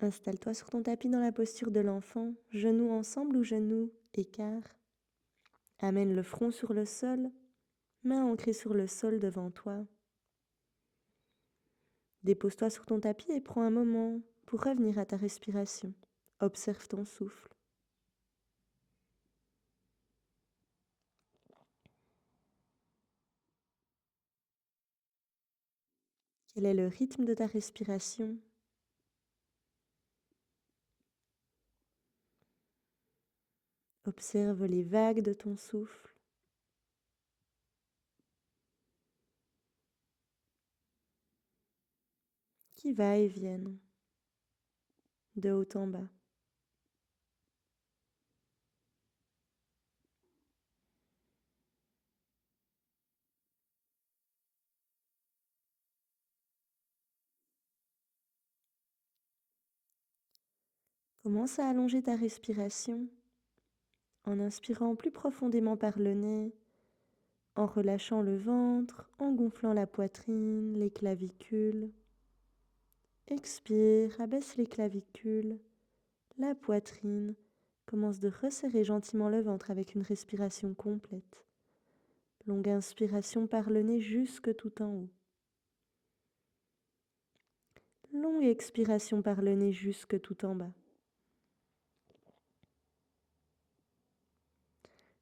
Installe-toi sur ton tapis dans la posture de l'enfant, genoux ensemble ou genoux écart. Amène le front sur le sol, main ancrée sur le sol devant toi. Dépose-toi sur ton tapis et prends un moment pour revenir à ta respiration. Observe ton souffle. Quel est le rythme de ta respiration? Observe les vagues de ton souffle. Qui va et viennent de haut en bas. Commence à allonger ta respiration en inspirant plus profondément par le nez, en relâchant le ventre, en gonflant la poitrine, les clavicules. Expire, abaisse les clavicules, la poitrine. Commence de resserrer gentiment le ventre avec une respiration complète. Longue inspiration par le nez jusque tout en haut. Longue expiration par le nez jusque tout en bas.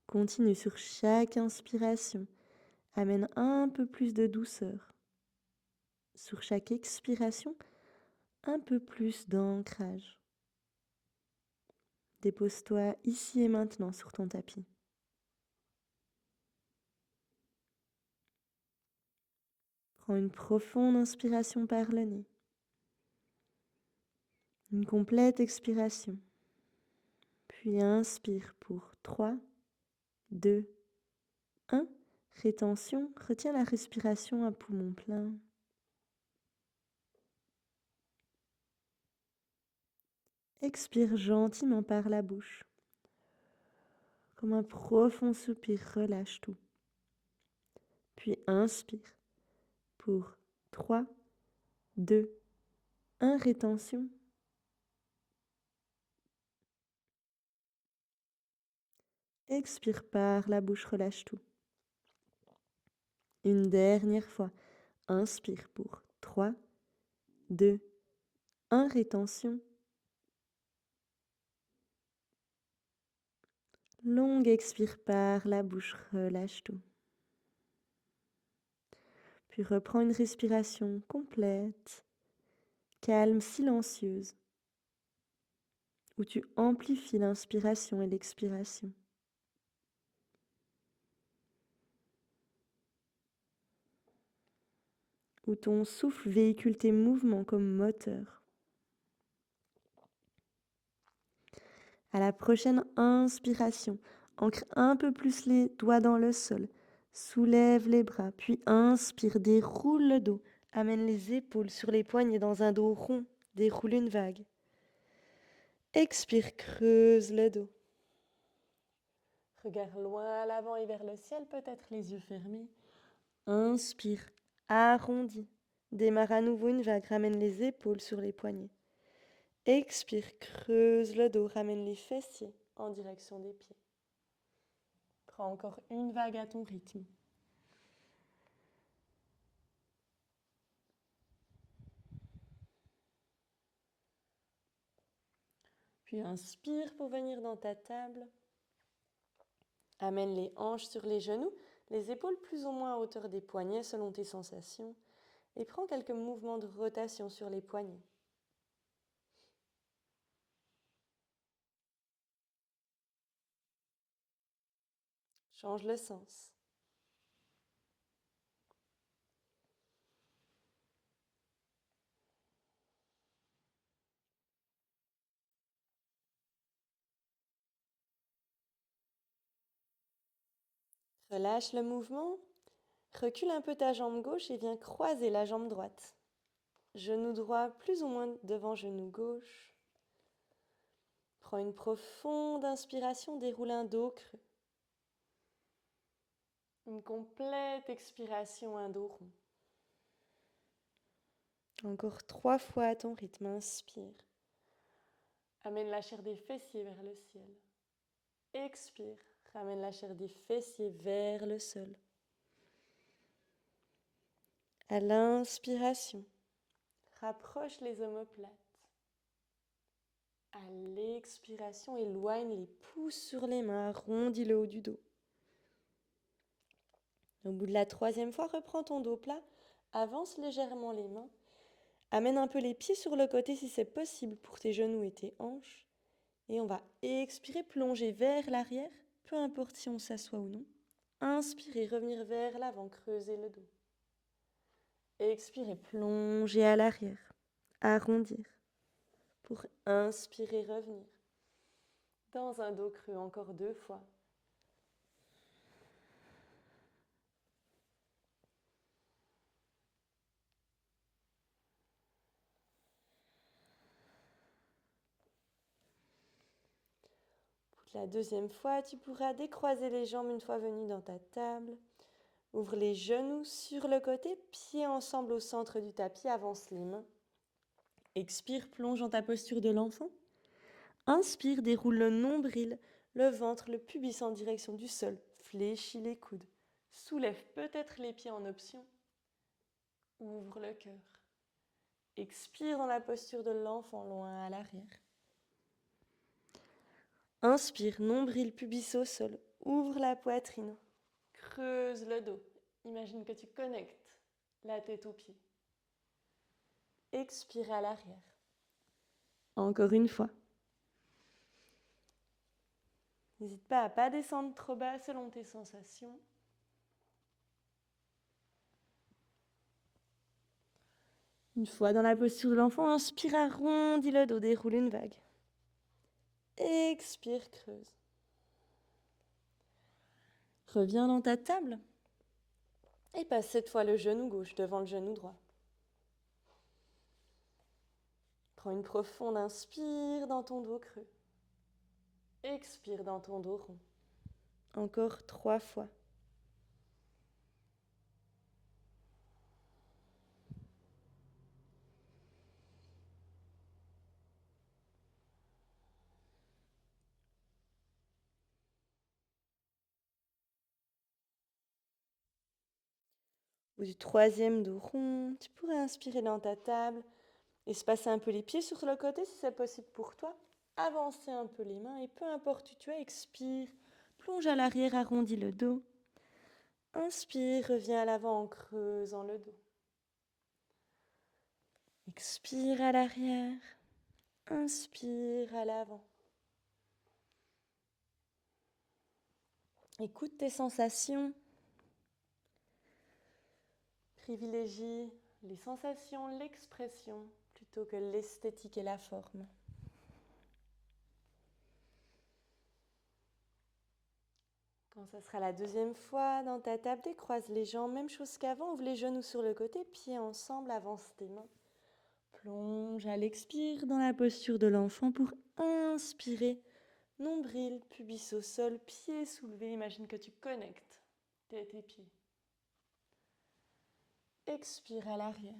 Continue sur chaque inspiration. Amène un peu plus de douceur. Sur chaque expiration, un peu plus d'ancrage. Dépose-toi ici et maintenant sur ton tapis. Prends une profonde inspiration par le nez. Une complète expiration. Puis inspire pour 3, 2, 1. Rétention, retiens la respiration à poumon plein. Expire gentiment par la bouche. Comme un profond soupir, relâche tout. Puis inspire pour 3, 2, 1. Rétention. Expire par la bouche, relâche tout. Une dernière fois. Inspire pour 3, 2, 1. Rétention. Longue expire par la bouche, relâche tout. Puis reprends une respiration complète, calme, silencieuse, où tu amplifies l'inspiration et l'expiration. Où ton souffle véhicule tes mouvements comme moteur. À la prochaine inspiration, ancre un peu plus les doigts dans le sol. Soulève les bras, puis inspire, déroule le dos. Amène les épaules sur les poignets dans un dos rond. Déroule une vague. Expire, creuse le dos. Regarde loin à l'avant et vers le ciel, peut-être les yeux fermés. Inspire, arrondis. Démarre à nouveau une vague, ramène les épaules sur les poignets. Expire, creuse le dos, ramène les fessiers en direction des pieds. Prends encore une vague à ton rythme. Puis inspire pour venir dans ta table. Amène les hanches sur les genoux, les épaules plus ou moins à hauteur des poignets selon tes sensations. Et prends quelques mouvements de rotation sur les poignets. Change le sens. Relâche le mouvement. Recule un peu ta jambe gauche et viens croiser la jambe droite. Genou droit plus ou moins devant genou gauche. Prends une profonde inspiration, déroule un dos creux. Une complète expiration, un dos rond. Encore 3 fois à ton rythme, inspire. Amène la chair des fessiers vers le ciel. Expire, ramène la chair des fessiers vers le sol. À l'inspiration, rapproche les omoplates. À l'expiration, éloigne les pouces sur les mains, arrondis le haut du dos. Au bout de la troisième fois, reprends ton dos plat, avance légèrement les mains, amène un peu les pieds sur le côté si c'est possible pour tes genoux et tes hanches. Et on va expirer, plonger vers l'arrière, peu importe si on s'assoit ou non. Inspirer, revenir vers l'avant, creuser le dos. Expirer, plonger à l'arrière, arrondir. Pour inspirer, revenir. Dans un dos creux, encore 2 fois. Pour la deuxième fois, tu pourras décroiser les jambes une fois venu dans ta table. Ouvre les genoux sur le côté, pieds ensemble au centre du tapis, avance les mains. Expire, plonge dans ta posture de l'enfant. Inspire, déroule le nombril, le ventre, le pubis en direction du sol. Fléchis les coudes. Soulève peut-être les pieds en option. Ouvre le cœur. Expire dans la posture de l'enfant, loin à l'arrière. Inspire, nombril, pubis au sol. Ouvre la poitrine. Creuse le dos. Imagine que tu connectes la tête aux pieds. Expire à l'arrière. Encore une fois. N'hésite pas à ne pas descendre trop bas selon tes sensations. Une fois dans la posture de l'enfant, inspire, arrondis le dos, déroule une vague. Expire, creuse. Reviens dans ta table et passe cette fois le genou gauche devant le genou droit. Prends une profonde inspire dans ton dos creux. Expire dans ton dos rond. Encore 3 fois. Ou du troisième dos rond, tu pourrais inspirer dans ta table, espacer un peu les pieds sur le côté si c'est possible pour toi. Avancer un peu les mains et peu importe où tu es, expire, plonge à l'arrière, arrondis le dos. Inspire, reviens à l'avant en creusant le dos. Expire à l'arrière, inspire à l'avant. Écoute tes sensations. Privilégie les sensations, l'expression, plutôt que l'esthétique et la forme. Quand ça sera la deuxième fois, dans ta table, décroise les jambes, même chose qu'avant, ouvre les genoux sur le côté, pieds ensemble, avance tes mains. Plonge à l'expire dans la posture de l'enfant pour inspirer. Nombril, pubis au sol, pieds soulevés, imagine que tu connectes tête et pieds. Expire à l'arrière.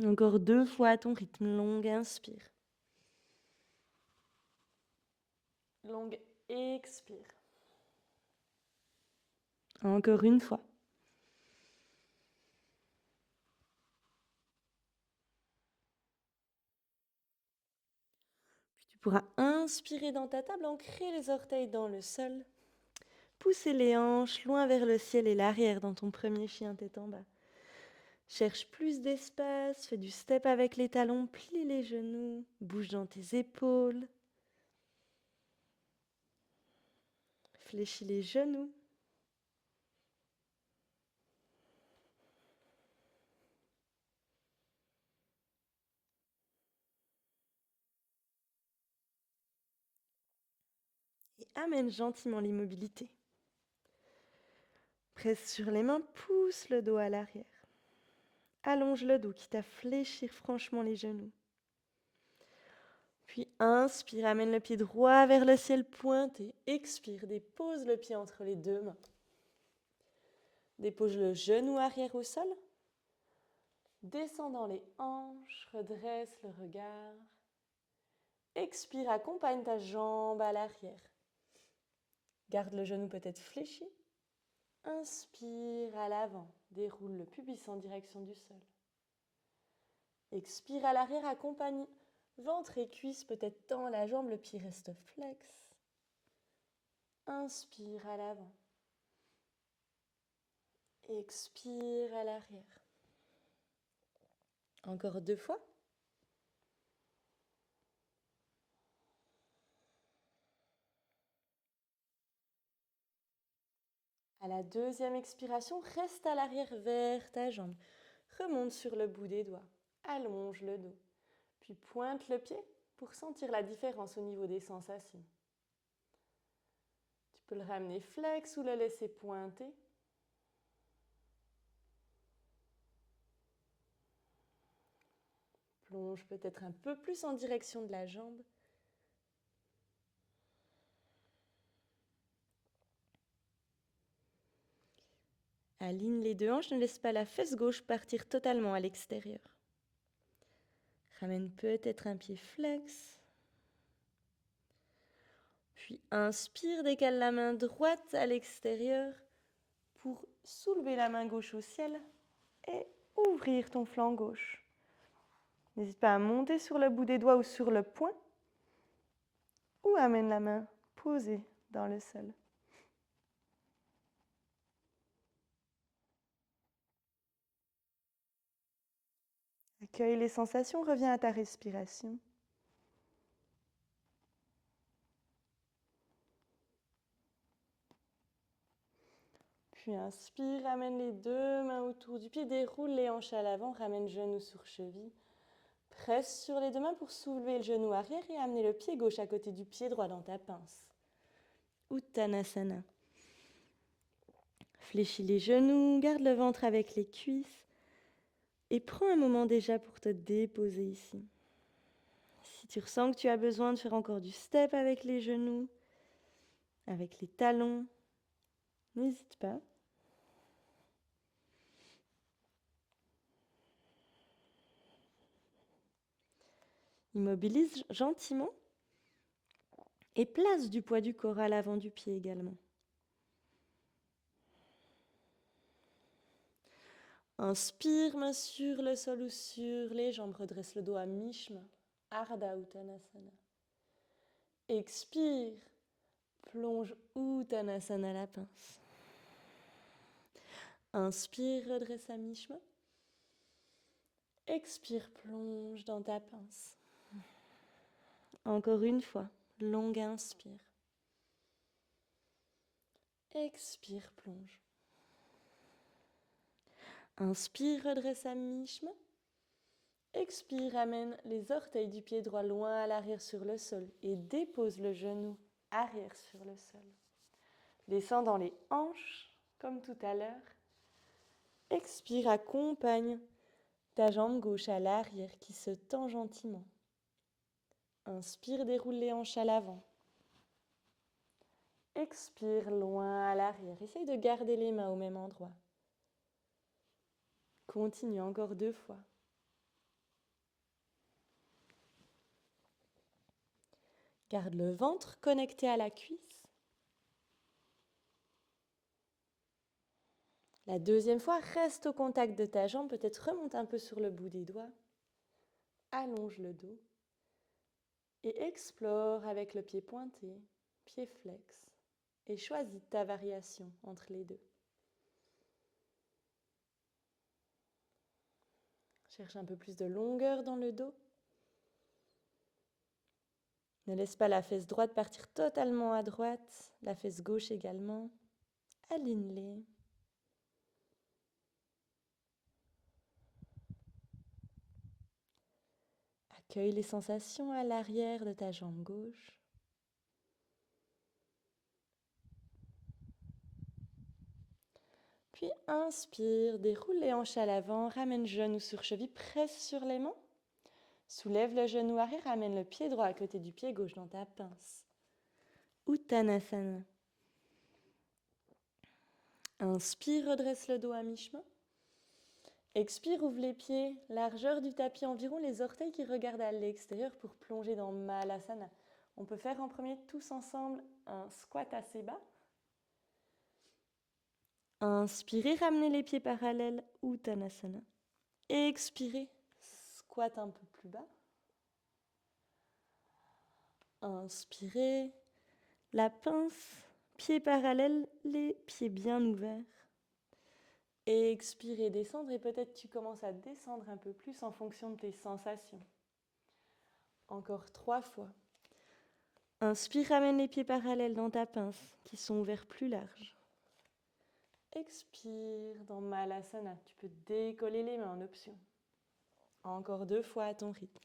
Encore 2 fois à ton rythme, longue inspire. Longue expire. Encore une fois. Puis tu pourras inspirer dans ta table, ancrer les orteils dans le sol. Pousser les hanches loin vers le ciel et l'arrière dans ton premier chien tête en bas. Cherche plus d'espace, fais du step avec les talons, plie les genoux, bouge dans tes épaules. Fléchis les genoux. Et amène gentiment l'immobilité. Presse sur les mains, pousse le dos à l'arrière. Allonge le dos, quitte à fléchir franchement les genoux. Puis inspire, amène le pied droit vers le ciel pointé. Expire, dépose le pied entre les 2 mains. Dépose le genou arrière au sol. Descends dans les hanches, redresse le regard. Expire, accompagne ta jambe à l'arrière. Garde le genou peut-être fléchi. Inspire à l'avant, déroule le pubis en direction du sol. Expire à l'arrière, accompagne ventre et cuisse, peut-être tend la jambe, le pied reste flex. Inspire à l'avant. Expire à l'arrière. Encore 2 fois. À la deuxième expiration, reste à l'arrière vers ta jambe. Remonte sur le bout des doigts. Allonge le dos. Puis pointe le pied pour sentir la différence au niveau des sensations. Tu peux le ramener flex ou le laisser pointer. Plonge peut-être un peu plus en direction de la jambe. Aligne les 2 hanches, ne laisse pas la fesse gauche partir totalement à l'extérieur. Ramène peut-être un pied flex. Puis inspire, décale la main droite à l'extérieur pour soulever la main gauche au ciel et ouvrir ton flanc gauche. N'hésite pas à monter sur le bout des doigts ou sur le poing ou amène la main posée dans le sol. Accueille les sensations, reviens à ta respiration. Puis inspire, ramène les 2 mains autour du pied, déroule les hanches à l'avant, ramène genou sur cheville. Presse sur les 2 mains pour soulever le genou arrière et amener le pied gauche à côté du pied droit dans ta pince. Uttanasana. Fléchis les genoux, garde le ventre avec les cuisses et prends un moment déjà pour te déposer ici. Si tu ressens que tu as besoin de faire encore du step avec les genoux, avec les talons, n'hésite pas. Immobilise gentiment et place du poids du corps à l'avant du pied également. Inspire, main sur le sol ou sur les jambes, redresse le dos à mi-chemin. Ardha Uttanasana. Expire, plonge Uttanasana la pince. Inspire, redresse à mi-chemin. Expire, plonge dans ta pince. Encore une fois, longue inspire. Expire, plonge. Inspire, redresse à mi-chemin. Expire, amène les orteils du pied droit loin à l'arrière sur le sol et dépose le genou arrière sur le sol. Descends dans les hanches, comme tout à l'heure. Expire, accompagne ta jambe gauche à l'arrière qui se tend gentiment. Inspire, déroule les hanches à l'avant. Expire, loin à l'arrière. Essaye de garder les mains au même endroit. Continue encore 2 fois. Garde le ventre connecté à la cuisse. La deuxième fois, reste au contact de ta jambe, peut-être remonte un peu sur le bout des doigts. Allonge le dos et explore avec le pied pointé, pied flex et choisis ta variation entre les deux. Cherche un peu plus de longueur dans le dos. Ne laisse pas la fesse droite partir totalement à droite, la fesse gauche également. Aligne-les. Accueille les sensations à l'arrière de ta jambe gauche. Puis inspire, déroule les hanches à l'avant, ramène genou sur cheville, presse sur les mains. Soulève le genou arrière, ramène le pied droit à côté du pied gauche dans ta pince. Uttanasana. Inspire, redresse le dos à mi-chemin. Expire, ouvre les pieds, largeur du tapis environ les orteils qui regardent à l'extérieur pour plonger dans Malasana. On peut faire en premier tous ensemble un squat assez bas. Inspirez, ramenez les pieds parallèles, Uttanasana. Expirez, squat un peu plus bas. Inspirez, la pince, pieds parallèles, les pieds bien ouverts. Expirez, descendre et peut-être tu commences à descendre un peu plus en fonction de tes sensations. Encore 3 fois. Inspire, ramène les pieds parallèles dans ta pince qui sont ouverts plus larges. Expire dans Malasana. Tu peux décoller les mains en option. Encore 2 fois à ton rythme.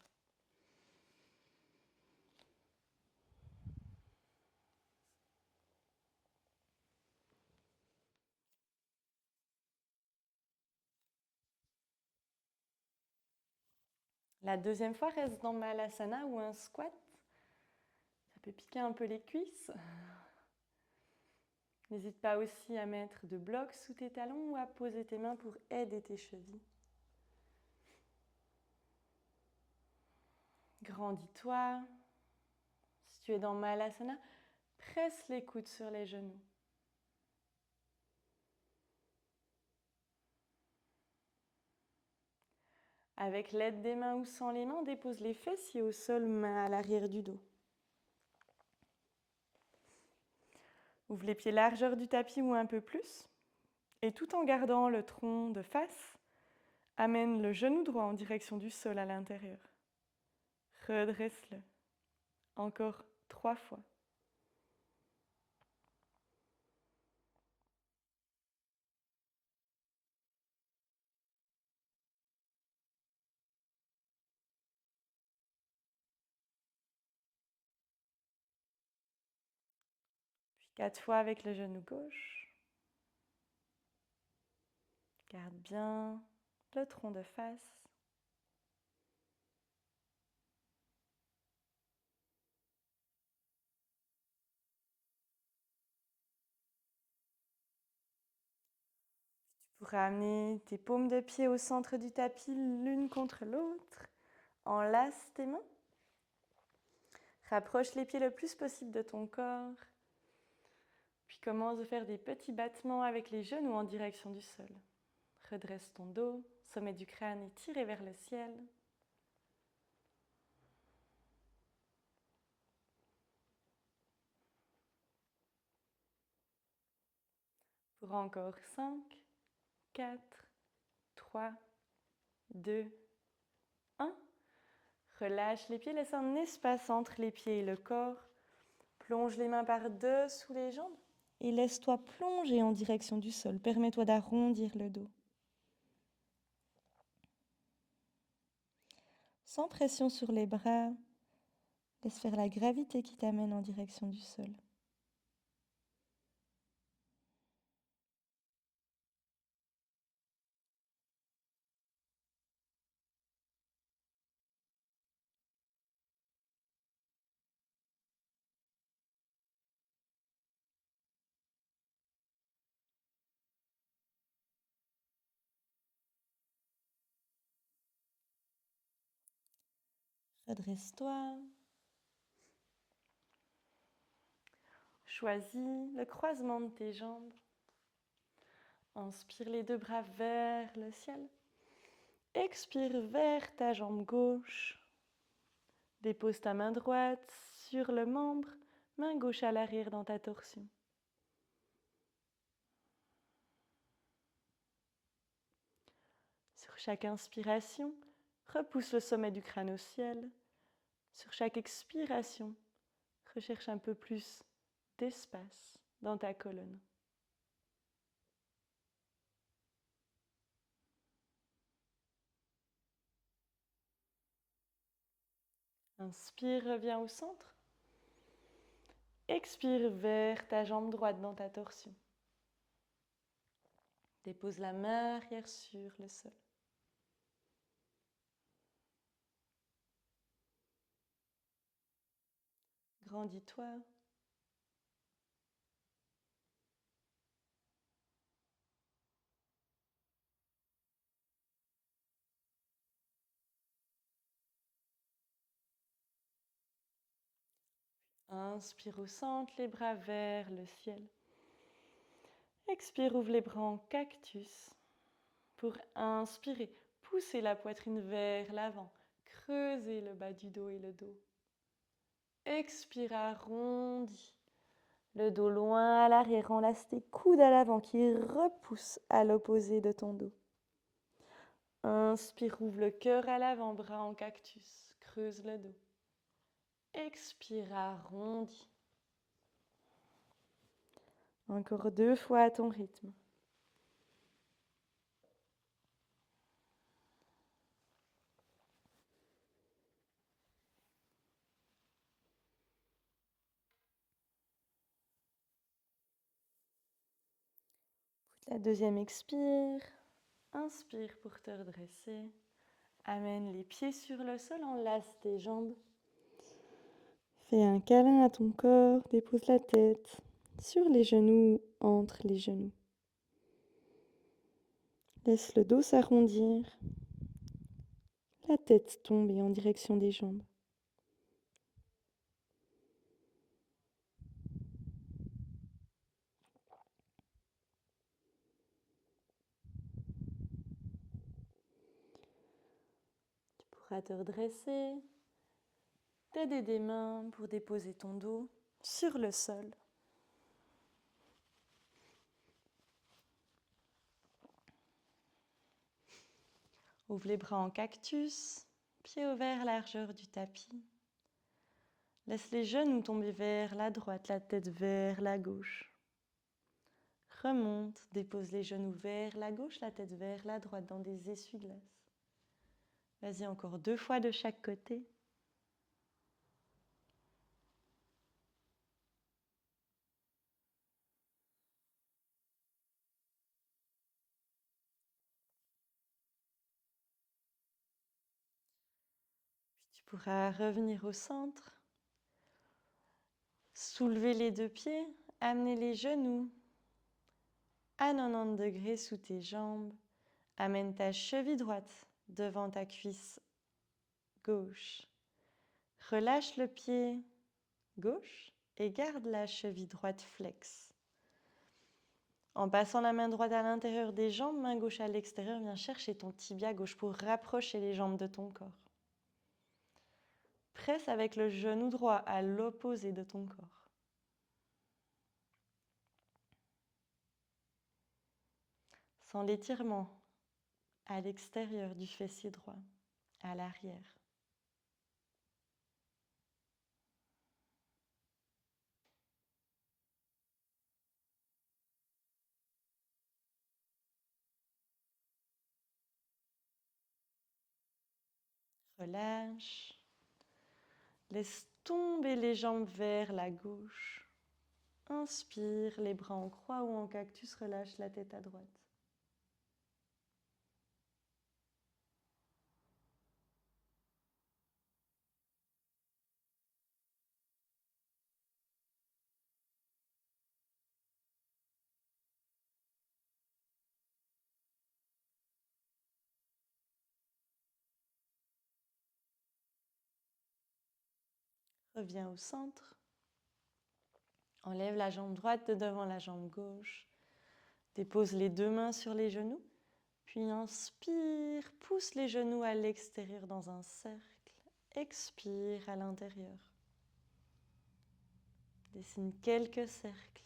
La deuxième fois, reste dans Malasana ou un squat. Ça peut piquer un peu les cuisses. N'hésite pas aussi à mettre de blocs sous tes talons ou à poser tes mains pour aider tes chevilles. Grandis-toi. Si tu es dans Malasana, presse les coudes sur les genoux. Avec l'aide des mains ou sans les mains, dépose les fessiers au sol, mains à l'arrière du dos. Ouvre les pieds largeur du tapis ou un peu plus. Et tout en gardant le tronc de face, amène le genou droit en direction du sol à l'intérieur. Redresse-le. Encore 3 fois. Puis 4 fois avec le genou gauche. Garde bien le tronc de face. Tu pourras amener tes paumes de pied au centre du tapis, l'une contre l'autre. Enlace tes mains. Rapproche les pieds le plus possible de ton corps. Puis commence à faire des petits battements avec les genoux en direction du sol. Redresse ton dos, sommet du crâne étiré vers le ciel. Pour encore 5, 4, 3, 2, 1. Relâche les pieds, laisse un espace entre les pieds et le corps. Plonge les mains par-dessous les jambes et laisse-toi plonger en direction du sol. Permets-toi d'arrondir le dos. Sans pression sur les bras, laisse faire la gravité qui t'amène en direction du sol. Redresse-toi. Choisis le croisement de tes jambes. Inspire les 2 bras vers le ciel. Expire vers ta jambe gauche. Dépose ta main droite sur le membre, main gauche à l'arrière dans ta torsion. Sur chaque inspiration, repousse le sommet du crâne au ciel. Sur chaque expiration, recherche un peu plus d'espace dans ta colonne. Inspire, reviens au centre. Expire vers ta jambe droite dans ta torsion. Dépose la main arrière sur le sol. Grandis-toi. Inspire au centre, les bras vers le ciel. Expire, ouvre les bras en cactus. Pour inspirer, poussez la poitrine vers l'avant. Creusez le bas du dos et le dos. Expire, arrondis. Le dos loin à l'arrière, enlace tes coudes à l'avant qui repoussent à l'opposé de ton dos. Inspire, ouvre le cœur à l'avant, bras en cactus. Creuse le dos. Expire, arrondis. Encore 2 fois à ton rythme. La deuxième expire. Inspire pour te redresser. Amène les pieds sur le sol, enlace tes jambes. Fais un câlin à ton corps, dépose la tête sur les genoux, entre les genoux. Laisse le dos s'arrondir, la tête tomber en direction des jambes. Tu pourras te redresser, t'aider des mains pour déposer ton dos sur le sol. Ouvre les bras en cactus, pieds ouverts, largeur du tapis. Laisse les genoux tomber vers la droite, la tête vers la gauche. Remonte, dépose les genoux vers la gauche, la tête vers la droite dans des essuie-glaces. Vas-y, encore 2 fois de chaque côté. Puis tu pourras revenir au centre. Soulever les 2 pieds, amener les genoux à 90 degrés sous tes jambes. Amène ta cheville droite devant ta cuisse gauche. Relâche le pied gauche et garde la cheville droite flex. En passant la main droite à l'intérieur des jambes, main gauche à l'extérieur, viens chercher ton tibia gauche pour rapprocher les jambes de ton corps. Presse avec le genou droit à l'opposé de ton corps. Sens l'étirement à l'extérieur du fessier droit, à l'arrière. Relâche. Laisse tomber les jambes vers la gauche. Inspire, les bras en croix ou en cactus, relâche la tête à droite. Reviens au centre. Enlève la jambe droite de devant la jambe gauche. Dépose les 2 mains sur les genoux. Puis inspire, pousse les genoux à l'extérieur dans un cercle. Expire à l'intérieur. Dessine quelques cercles.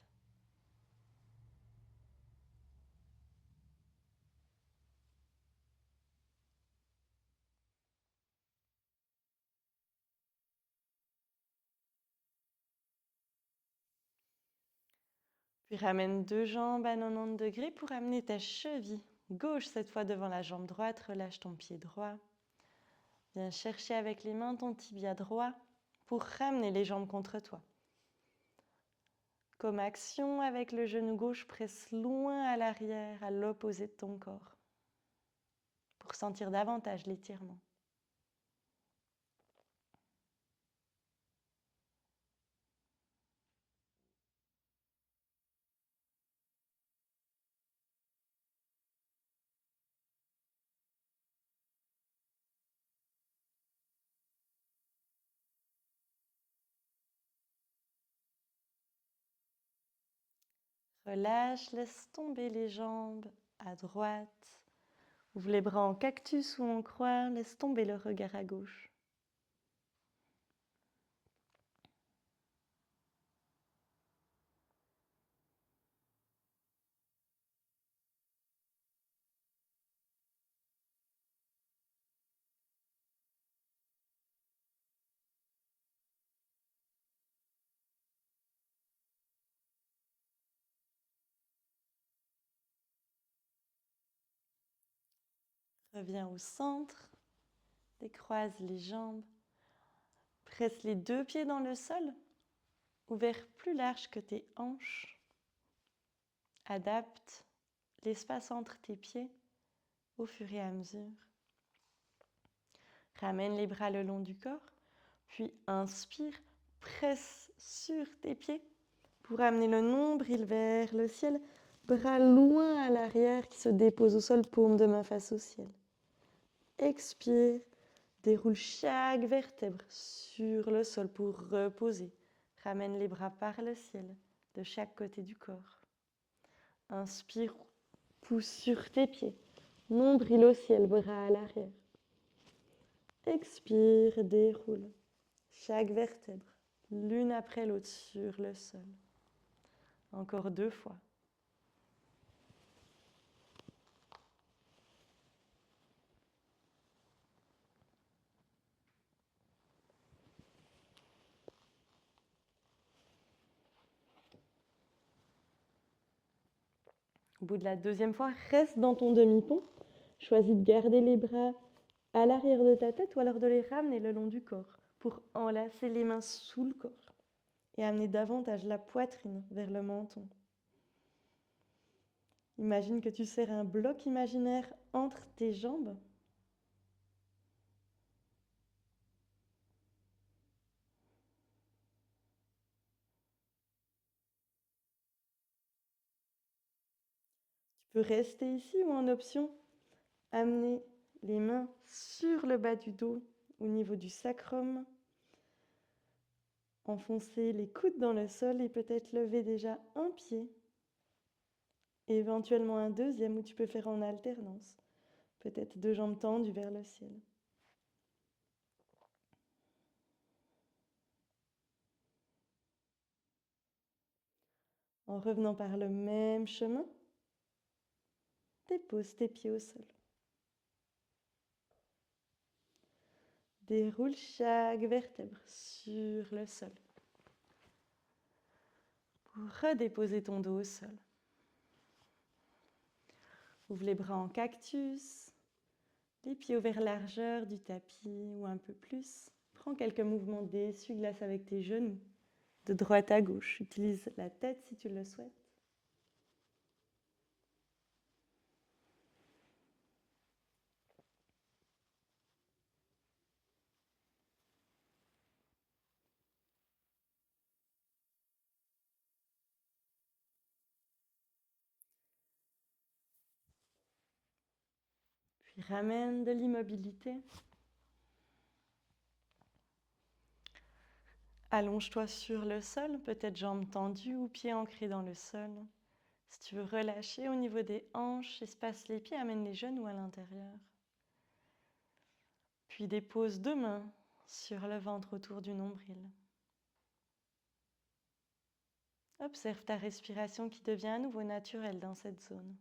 Puis ramène 2 jambes à 90 degrés pour amener ta cheville gauche cette fois devant la jambe droite. Relâche ton pied droit. Viens chercher avec les mains ton tibia droit pour ramener les jambes contre toi. Comme action avec le genou gauche, presse loin à l'arrière, à l'opposé de ton corps, pour sentir davantage l'étirement. Relâche, laisse tomber les jambes à droite. Ouvre les bras en cactus ou en croix, laisse tomber le regard à gauche. Reviens au centre, décroise les jambes, presse les deux pieds dans le sol, ouvert plus large que tes hanches. Adapte l'espace entre tes pieds au fur et à mesure. Ramène les bras le long du corps, puis inspire, presse sur tes pieds pour amener le nombril vers le ciel, bras loin à l'arrière qui se dépose au sol, paume de main face au ciel. Expire, déroule chaque vertèbre sur le sol pour reposer. Ramène les bras par le ciel de chaque côté du corps. Inspire, pousse sur tes pieds, nombril au ciel, bras à l'arrière. Expire, déroule chaque vertèbre, l'une après l'autre sur le sol. Encore 2 fois. Au bout de la 2e fois, reste dans ton demi-pont. Choisis de garder les bras à l'arrière de ta tête ou alors de les ramener le long du corps pour enlacer les mains sous le corps et amener davantage la poitrine vers le menton. Imagine que tu serres un bloc imaginaire entre tes jambes. Tu peux rester ici ou en option, amener les mains sur le bas du dos au niveau du sacrum. Enfoncer les coudes dans le sol et peut-être lever déjà un pied. Éventuellement un deuxième où tu peux faire en alternance. Peut-être 2 jambes tendues vers le ciel. En revenant par le même chemin, dépose tes pieds au sol. Déroule chaque vertèbre sur le sol. Pour redéposer ton dos au sol. Ouvre les bras en cactus, les pieds ouverts largeur du tapis ou un peu plus. Prends quelques mouvements d'essuie-glace avec tes genoux, de droite à gauche. Utilise la tête si tu le souhaites. Puis ramène de l'immobilité. Allonge-toi sur le sol, peut-être jambes tendues ou pieds ancrés dans le sol. Si tu veux relâcher au niveau des hanches, espace les pieds, amène les genoux à l'intérieur. Puis dépose 2 mains sur le ventre autour du nombril. Observe ta respiration qui devient à nouveau naturelle dans cette zone.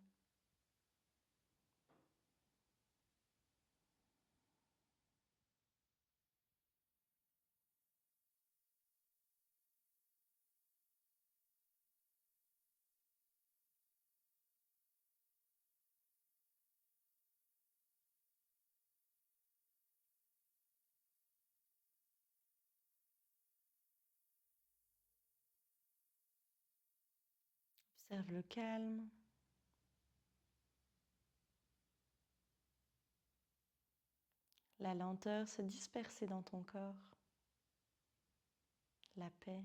Observe le calme. La lenteur se disperser dans ton corps. La paix.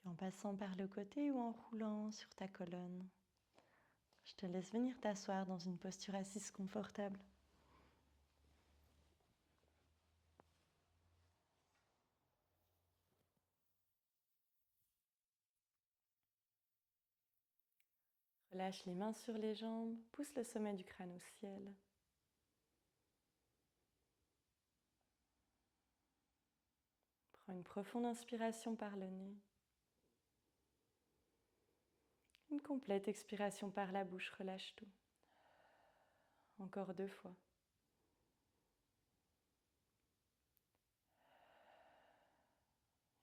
Puis en passant par le côté ou en roulant sur ta colonne, je te laisse venir t'asseoir dans une posture assise confortable. Relâche les mains sur les jambes, pousse le sommet du crâne au ciel. Prends une profonde inspiration par le nez. Une complète expiration par la bouche, relâche tout. Encore 2 fois.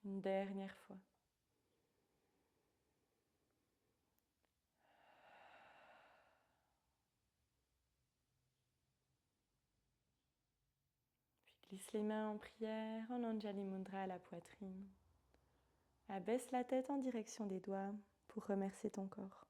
Une dernière fois. Puis glisse les mains en prière, en Anjali Mudra à la poitrine. Abaisse la tête en direction des doigts pour remercier ton corps.